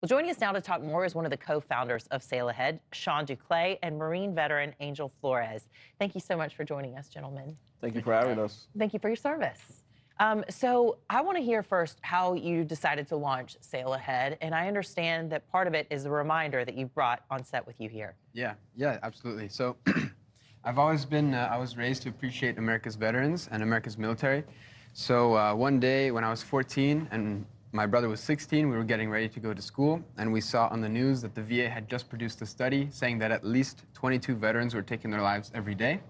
Well, joining us now to talk more is one of the co-founders of SailAhead, Sean Duclay, and Marine veteran Angel Flores. Thank you so much for joining us, gentlemen. Thank you for having us. Thank you for your service. So I want to hear first how you decided to launch SailAhead, and I understand that part of it is a reminder that you've brought on set with you here. Yeah, absolutely. So I've always been, I was raised to appreciate America's veterans and America's military. So one day when I was 14 and my brother was 16, we were getting ready to go to school, and we saw on the news that the VA had just produced a study saying that at least 22 veterans were taking their lives every day.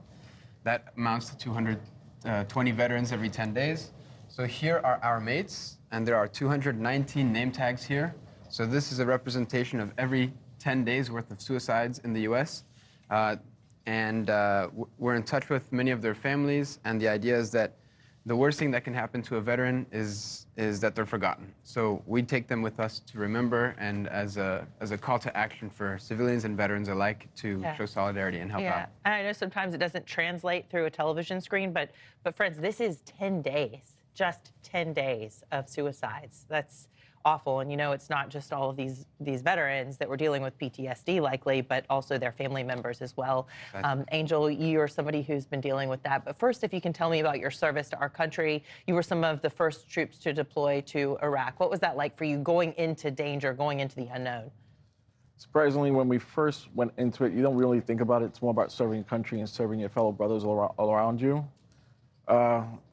That amounts to 220 veterans every 10 days. So here are our mates, and there are 219 name tags here. So this is a representation of every 10 days worth of suicides in the US. We're in touch with many of their families, and the idea is that the worst thing that can happen to a veteran is that they're forgotten. So we take them with us to remember, and as a call to action for civilians and veterans alike to show solidarity and help out. And I know sometimes it doesn't translate through a television screen, but friends, this is 10 days, just 10 days of suicides. That's awful. And you know, it's not just all of these veterans that were dealing with PTSD likely, but also their family members as well. Angel, you are somebody who's been dealing with that. But first, if you can tell me about your service to our country. You were some of the first troops to deploy to Iraq. What was that like for you, going into danger, going into the unknown? Surprisingly, when we first went into it, you don't really think about it. It's more about serving your country and serving your fellow brothers all around you.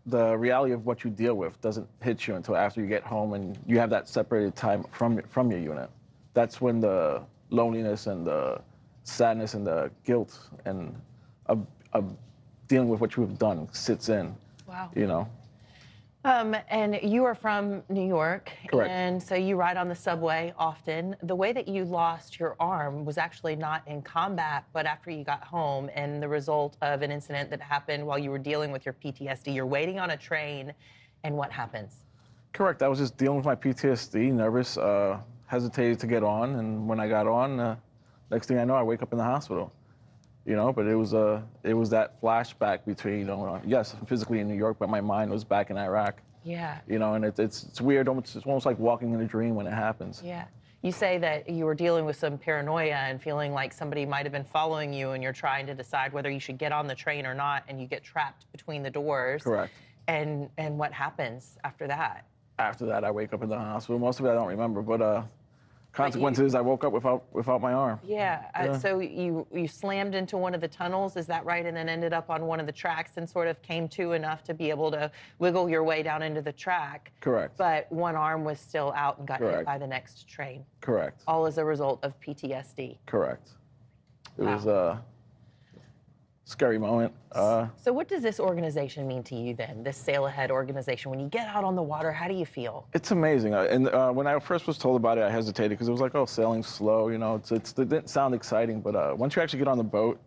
The reality of what you deal with doesn't hit you until after you get home and you have that separated time from your unit. That's when the loneliness and the sadness and the guilt and of dealing with what you have done sits in. Wow. You know. And you are from New York. Correct. And so you ride on the subway often. The way that you lost your arm was actually not in combat, but after you got home, and the result of an incident that happened while you were dealing with your PTSD. You're waiting on a train, and what happens? Correct. I was just dealing with my PTSD, nervous, hesitated to get on, and when I got on, next thing I know, I wake up in the hospital. You know, but it was that flashback between, you know, yes, I'm physically in New York, but my mind was back in Iraq. Yeah. You know, and it's weird. It's almost like walking in a dream when it happens. Yeah. You say that you were dealing with some paranoia and feeling like somebody might have been following you, and you're trying to decide whether you should get on the train or not, and you get trapped between the doors. Correct. And what happens after that? After that, I wake up in the hospital. Most of it I don't remember, but consequences, I woke up without my arm. Yeah. So you slammed into one of the tunnels, is that right? And then ended up on one of the tracks and sort of came to enough to be able to wiggle your way down into the track. Correct. But one arm was still out and got hit Correct. by the next train. Correct. All as a result of PTSD. Correct. It Wow. was a scary moment. So what does this organization mean to you then, this SailAhead organization? When you get out on the water, how do you feel? It's amazing. And when I first was told about it, I hesitated because it was like, oh, sailing's slow, you know. It didn't sound exciting, but once you actually get on the boat,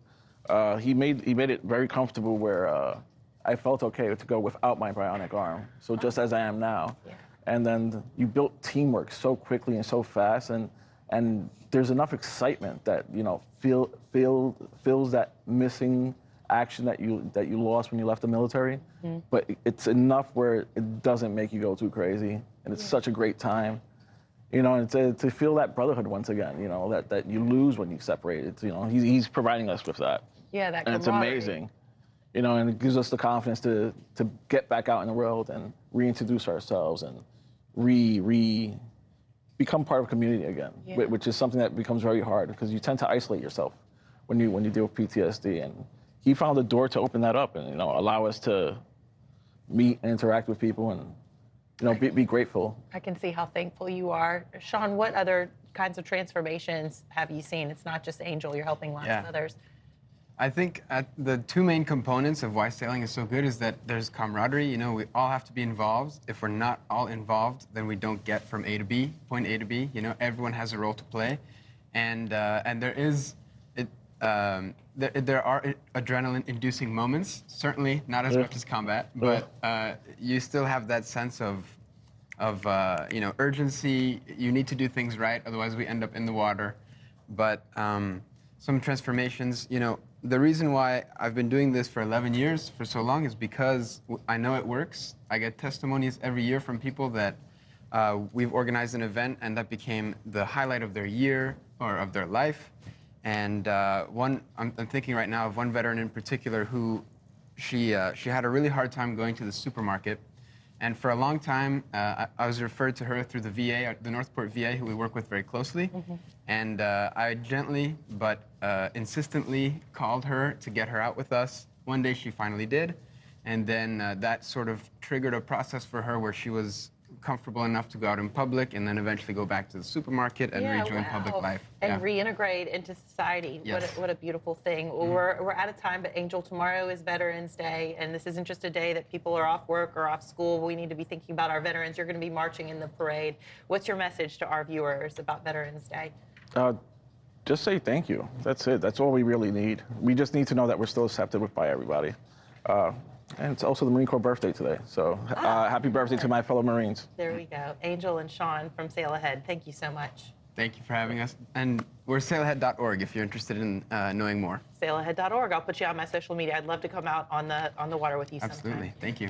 he made it very comfortable where I felt okay to go without my bionic arm. So just as I am now. Yeah. And then you built teamwork so quickly and so fast, and there's enough excitement that, you know, feels that missing action that you lost when you left the military. Mm-hmm. But it's enough where it doesn't make you go too crazy, and it's such a great time, you know, and to feel that brotherhood once again, you know, that you lose when you separate. You know, he's providing us with that. Yeah, that and it's camaraderie. amazing, you know, and it gives us the confidence to get back out in the world and reintroduce ourselves and become part of a community again, which is something that becomes very hard because you tend to isolate yourself when you deal with PTSD. And he found a door to open that up and, you know, allow us to meet and interact with people and, you know, be grateful. I can see how thankful you are. Sean, what other kinds of transformations have you seen? It's not just Angel, you're helping lots of others. I think the two main components of why sailing is so good is that there's camaraderie. You know, we all have to be involved. If we're not all involved, then we don't get from A to B, point A to B. You know, everyone has a role to play, and there is there are adrenaline-inducing moments. Certainly not as much as combat, but you still have that sense of you know, urgency. You need to do things right, otherwise we end up in the water. But some transformations, you know. The reason why I've been doing this for 11 years, for so long, is because I know it works. I get testimonies every year from people that we've organized an event, and that became the highlight of their year or of their life. And I'm thinking right now of one veteran in particular who she had a really hard time going to the supermarket. And for a long time, I was referred to her through the VA, the Northport VA, who we work with very closely. Mm-hmm. And I gently but insistently called her to get her out with us. One day she finally did. And then that sort of triggered a process for her where she was comfortable enough to go out in public and then eventually go back to the supermarket and rejoin public life. And reintegrate into society. Yes. What a beautiful thing. Well, we're out of time, but Angel, tomorrow is Veterans Day, and this isn't just a day that people are off work or off school. We need to be thinking about our veterans. You're going to be marching in the parade. What's your message to our viewers about Veterans Day? Just say thank you. That's it. That's all we really need. We just need to know that we're still accepted by everybody. And it's also the Marine Corps birthday today. So happy birthday to my fellow Marines. There we go. Angel and Sean from SailAhead, thank you so much. Thank you for having us. And we're SailAhead.org if you're interested in knowing more. SailAhead.org. I'll put you on my social media. I'd love to come out on the water with you sometime. Absolutely. Thank you.